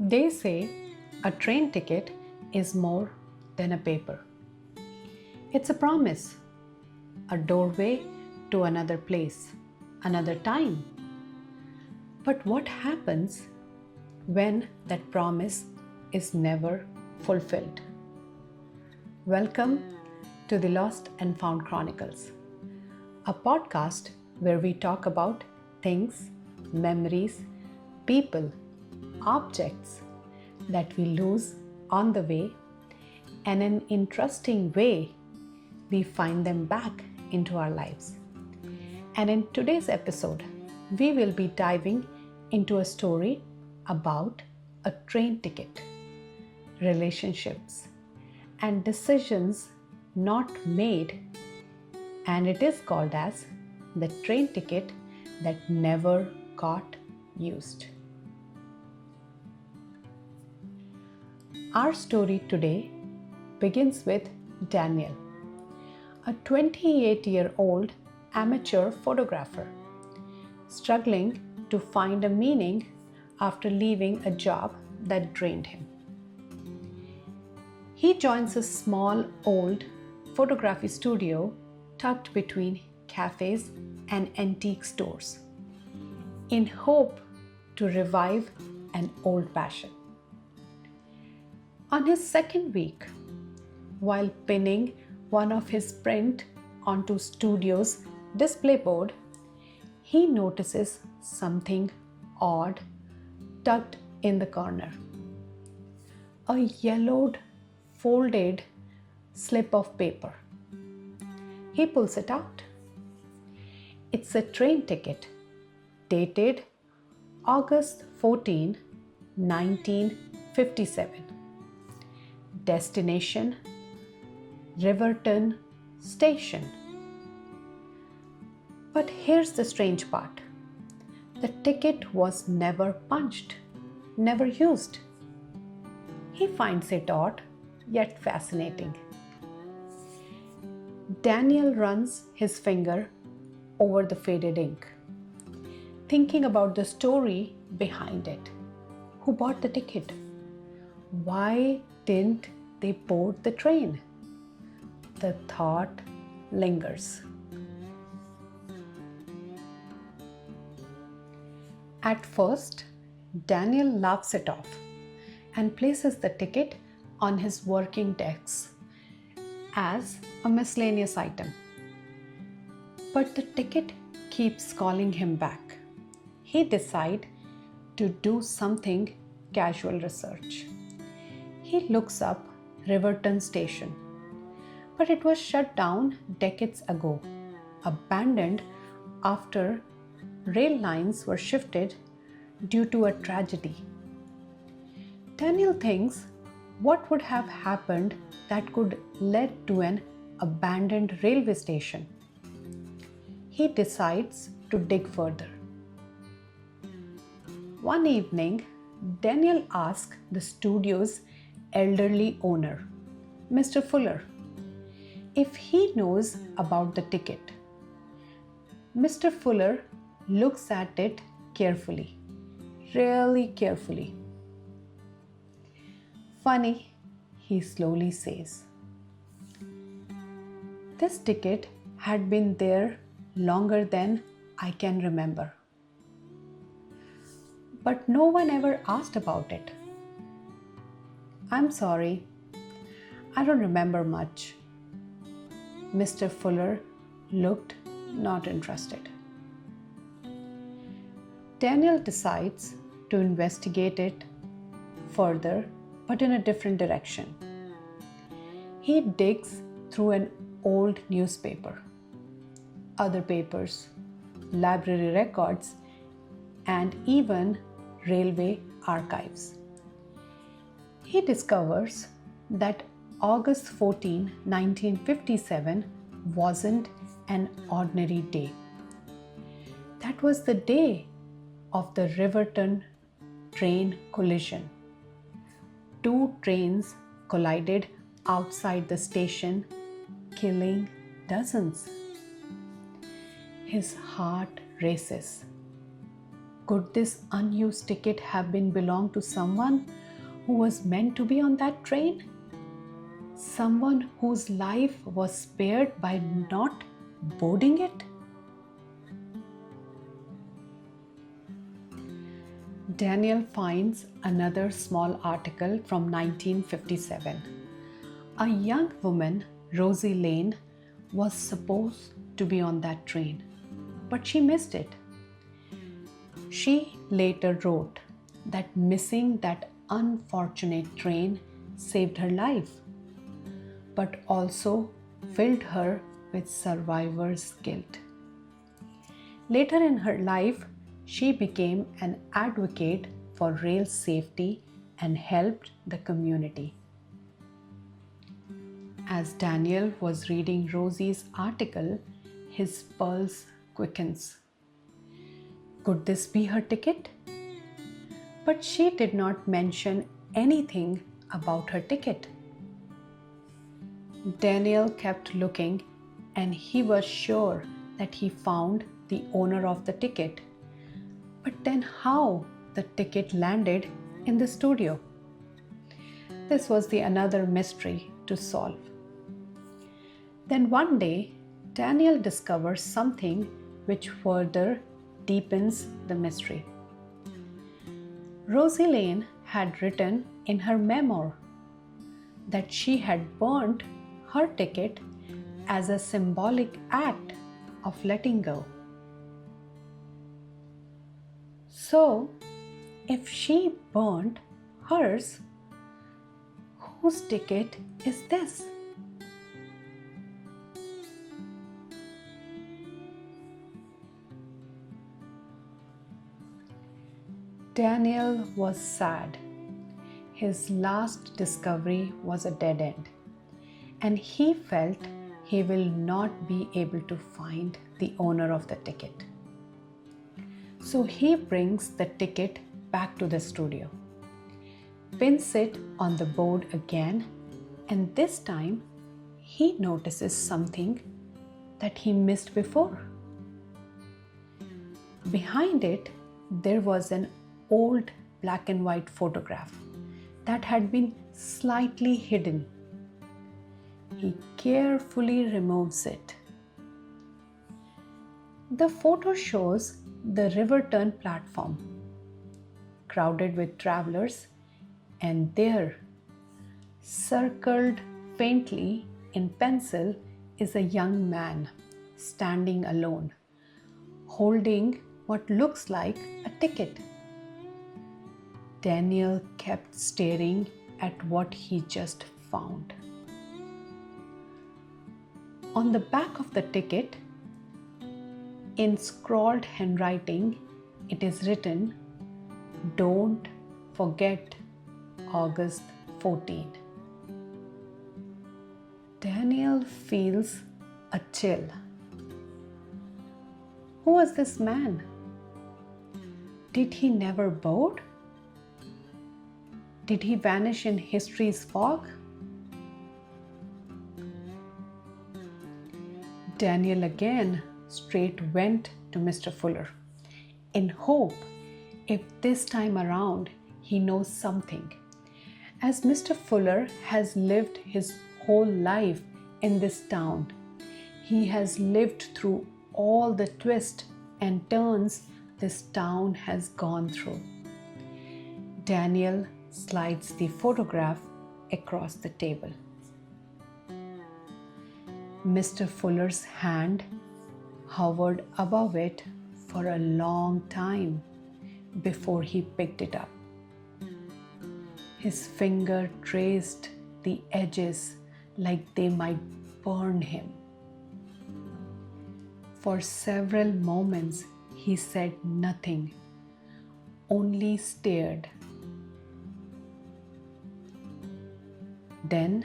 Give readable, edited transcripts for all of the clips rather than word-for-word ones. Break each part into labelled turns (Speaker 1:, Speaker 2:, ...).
Speaker 1: They say a train ticket is more than a paper. It's a promise, a doorway to another place, another time. But what happens when that promise is never fulfilled? Welcome to the Lost and Found Chronicles, a podcast where we talk about things, memories, people, objects that we lose on the way, and in an interesting way, we find them back into our lives. And in today's episode, we will be diving into a story about a train ticket, relationships, and decisions not made, and it is called as the train ticket that never got used. Our story today begins with Daniel, a 28-year-old amateur photographer, struggling to find a meaning after leaving a job that drained him. He joins a small old photography studio tucked between cafes and antique stores, in hope to revive an old passion. On his second week, while pinning one of his prints onto studio's display board, he notices something odd tucked in the corner. A yellowed, folded slip of paper. He pulls it out. It's a train ticket dated August 14, 1957. Destination Riverton Station. But here's the strange part. The ticket was never punched, never used. He finds it odd yet fascinating. Daniel runs his finger over the faded ink, thinking about the story behind it. Who bought the ticket? Why didn't they board the train? The thought lingers. At first, Daniel laughs it off and places the ticket on his working desk as a miscellaneous item. But the ticket keeps calling him back. He decides to do something casual research. He looks up Riverton Station, but it was shut down decades ago, abandoned after rail lines were shifted due to a tragedy. Daniel thinks, what would have happened that could lead to an abandoned railway station? He decides to dig further. One evening, Daniel asks the studio's elderly owner, Mr. Fuller, if he knows about the ticket. Mr. Fuller looks at it carefully, really carefully. Funny, he slowly says. This ticket had been there longer than I can remember. But no one ever asked about it. I'm sorry, I don't remember much. Mr. Fuller looked not interested. Daniel decides to investigate it further, but in a different direction. He digs through an old newspaper, other papers, library records, and even railway archives. He discovers that August 14, 1957 wasn't an ordinary day. That was the day of the Riverton train collision. Two trains collided outside the station, killing dozens. His heart races. Could this unused ticket have been belonged to someone who was meant to be on that train? Someone whose life was spared by not boarding it? Daniel finds another small article from 1957. A young woman, Rosie Lane, was supposed to be on that train, but she missed it. She later wrote that missing that unfortunate train saved her life, but also filled her with survivor's guilt. Later in her life, she became an advocate for rail safety and helped the community. As Daniel was reading Rosie's article, his pulse quickens. Could this be her ticket? But she did not mention anything about her ticket. Daniel kept looking, and he was sure that he found the owner of the ticket. But then how the ticket landed in the studio? This was another mystery to solve. Then one day, Daniel discovers something which further deepens the mystery. Rosie Lane had written in her memoir that she had burnt her ticket as a symbolic act of letting go. So, if she burnt hers, whose ticket is this? Daniel was sad. His last discovery was a dead end, and he felt he will not be able to find the owner of the ticket. So he brings the ticket back to the studio, pins it on the board again, and this time he notices something that he missed before. Behind it, there was an old black and white photograph that had been slightly hidden. He carefully removes it. The photo shows the Riverton platform, crowded with travelers, and there, circled faintly in pencil, is a young man standing alone, holding what looks like a ticket. Daniel kept staring at what he just found. On the back of the ticket, in scrawled handwriting, it is written, "Don't forget August 14." Daniel feels a chill. Who was this man? Did he never board? Did he vanish in history's fog? Daniel again straight went to Mr. Fuller in hope if this time around he knows something. As Mr. Fuller has lived his whole life in this town, he has lived through all the twists and turns this town has gone through. Daniel slides the photograph across the table. Mr. Fuller's hand hovered above it for a long time before he picked it up. His finger traced the edges like they might burn him. For several moments, he said nothing, only stared. Then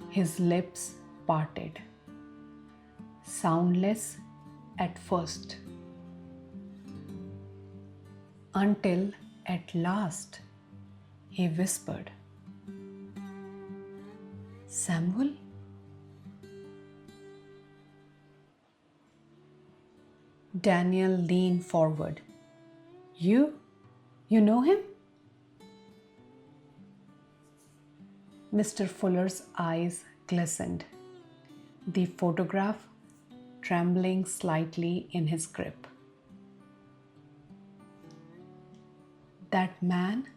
Speaker 1: his lips parted, soundless at first, until at last he whispered, "Samuel?" Daniel leaned forward. You? You know him? Mr. Fuller's eyes glistened, the photograph trembling slightly in his grip. That man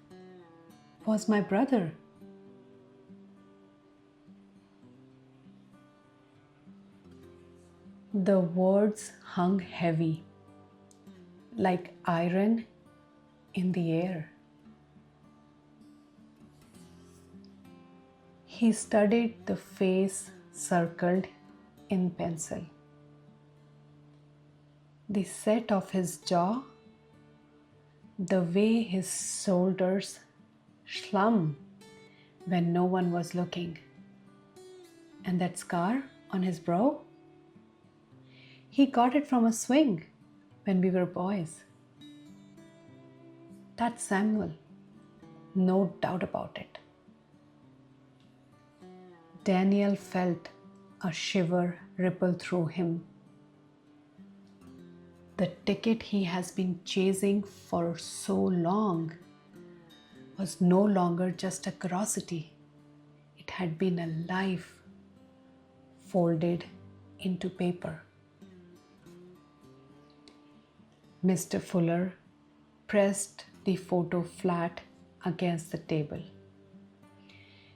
Speaker 1: was my brother. The words hung heavy, like iron in the air. He studied the face circled in pencil, the set of his jaw, the way his shoulders slump when no one was looking, and that scar on his brow. He got it from a swing when we were boys. That's Samuel, no doubt about it. Daniel felt a shiver ripple through him. The ticket he has been chasing for so long was no longer just a curiosity. It had been a life folded into paper. Mr. Fuller pressed the photo flat against the table,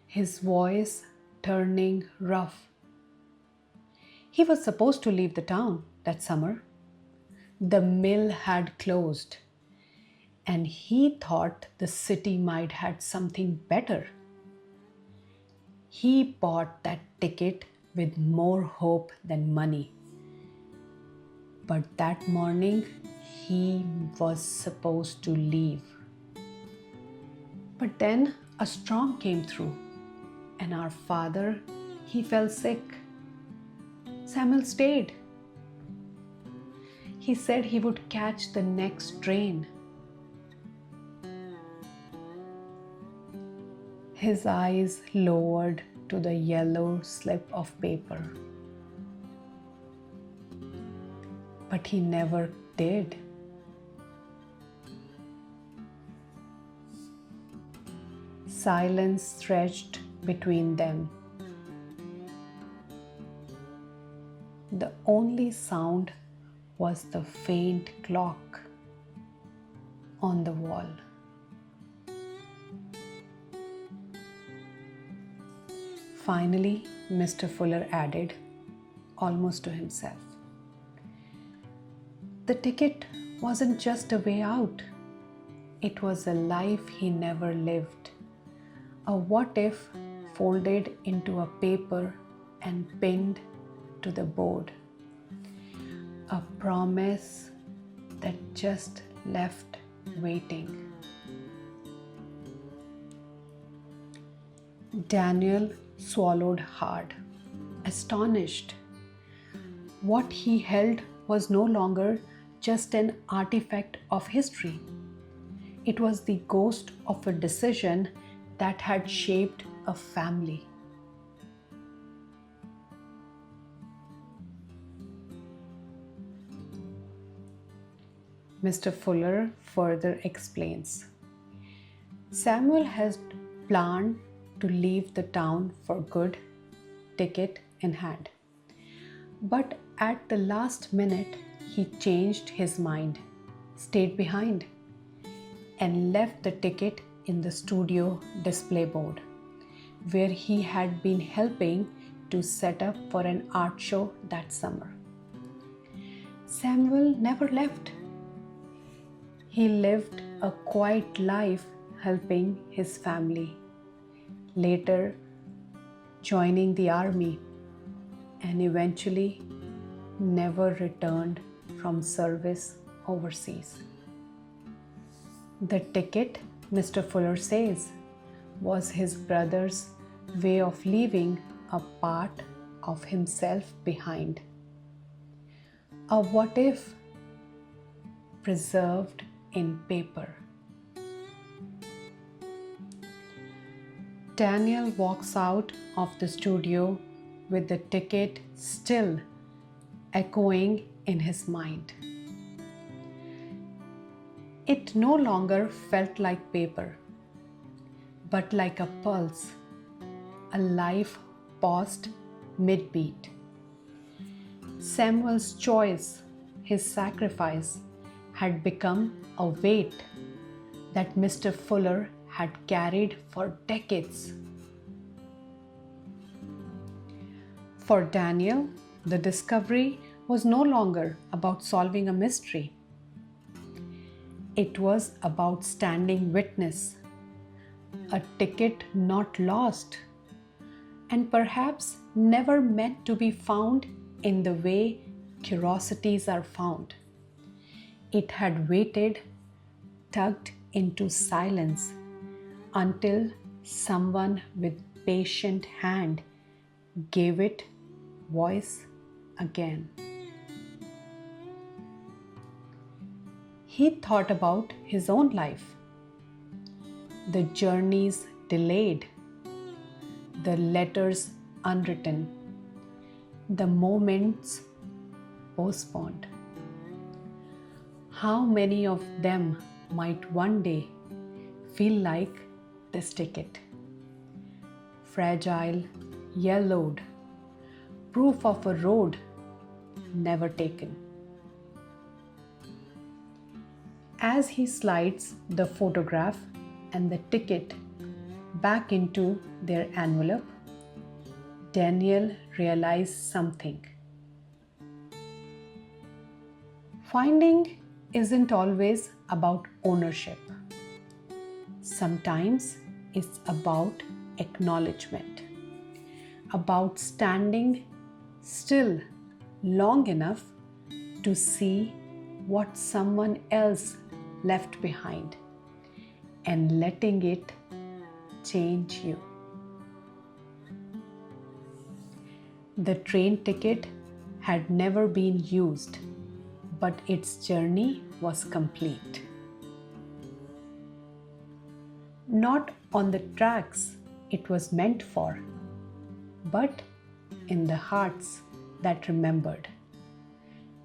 Speaker 1: his voice turning rough. He was supposed to leave the town that summer. The mill had closed, and he thought the city might have something better. He bought that ticket with more hope than money. But that morning, he was supposed to leave. But then a storm came through, and our father, he fell sick. Samuel stayed. He said he would catch the next train. His eyes lowered to the yellow slip of paper. But he never did. Silence stretched between them. The only sound was the faint clock on the wall. Finally, Mr. Fuller added, almost to himself, the ticket wasn't just a way out. It was a life he never lived. A what if folded into a paper and pinned to the board. A promise that just left waiting. Daniel swallowed hard, astonished. What he held was no longer just an artifact of history. It was the ghost of a decision that had shaped a family. Mr. Fuller further explains, Samuel has planned to leave the town for good, ticket in hand. But at the last minute, he changed his mind, stayed behind, and left the ticket in the studio display board, where he had been helping to set up for an art show that summer. Samuel never left. He lived a quiet life helping his family, later joining the army, and eventually never returned from service overseas. The ticket, Mr. Fuller says, was his brother's way of leaving a part of himself behind. A what if preserved in paper. Daniel walks out of the studio with the ticket still echoing in his mind. It no longer felt like paper, but like a pulse, a life paused mid-beat. Samuel's choice, his sacrifice, had become a weight that Mr. Fuller had carried for decades. For Daniel, the discovery was no longer about solving a mystery. It was about standing witness, a ticket not lost, and perhaps never meant to be found in the way curiosities are found. It had waited, tugged into silence, until someone with patient hand gave it voice again. He thought about his own life, the journeys delayed, the letters unwritten, the moments postponed. How many of them might one day feel like this ticket? Fragile, yellowed, proof of a road never taken. As he slides the photograph and the ticket back into their envelope, Daniel realized something. Finding isn't always about ownership. Sometimes it's about acknowledgement, about standing still long enough to see what someone else left behind and letting it change you. The train ticket had never been used, but its journey was complete. Not on the tracks it was meant for, but in the hearts that remembered,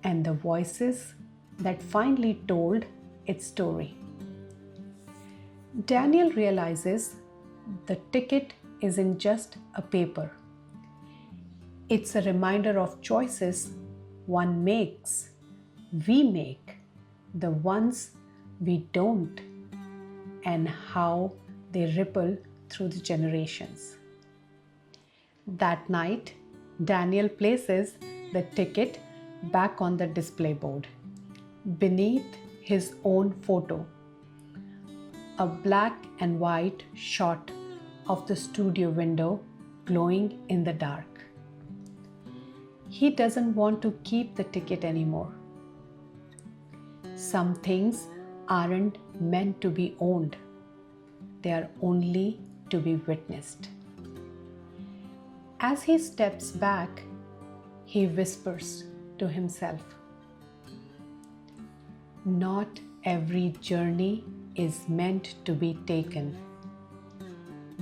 Speaker 1: and the voices that finally told its story. Daniel realizes the ticket isn't just a paper. It's a reminder of choices one makes, we make, the ones we don't, and how they ripple through the generations. That night, Daniel places the ticket back on the display board, beneath his own photo, a black and white shot of the studio window glowing in the dark. He doesn't want to keep the ticket anymore. Some things aren't meant to be owned. They are only to be witnessed. As he steps back, he whispers to himself, "Not every journey is meant to be taken,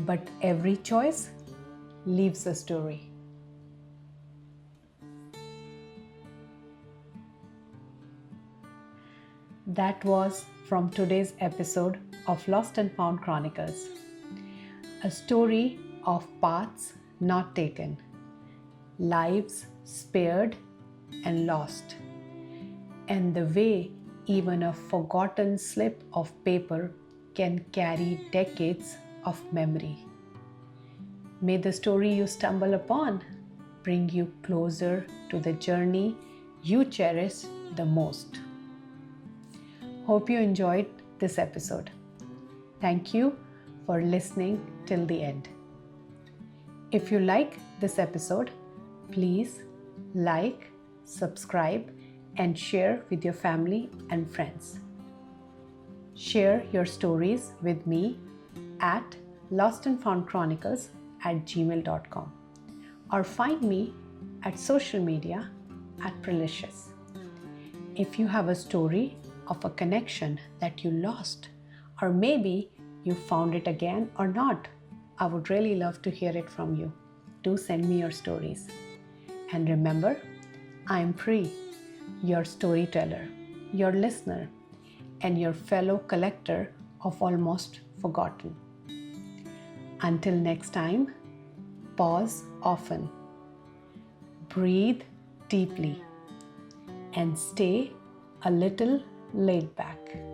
Speaker 1: but every choice leaves a story." That was from today's episode of Lost and Found Chronicles, a story of paths not taken, lives spared and lost, and the way even a forgotten slip of paper can carry decades of memory. May the story you stumble upon bring you closer to the journey you cherish the most. Hope you enjoyed this episode. Thank you for listening till the end. If you like this episode, please like, subscribe, and share with your family and friends. Share your stories with me at lostnfoundchronicles@gmail.com or find me at social media at Prelicious. If you have a story of a connection that you lost, or maybe you found it again or not, I would really love to hear it from you. Do send me your stories. And remember, I am Pri, your storyteller, your listener, and your fellow collector of almost forgotten. Until next time, pause often, breathe deeply, and stay a little laid back.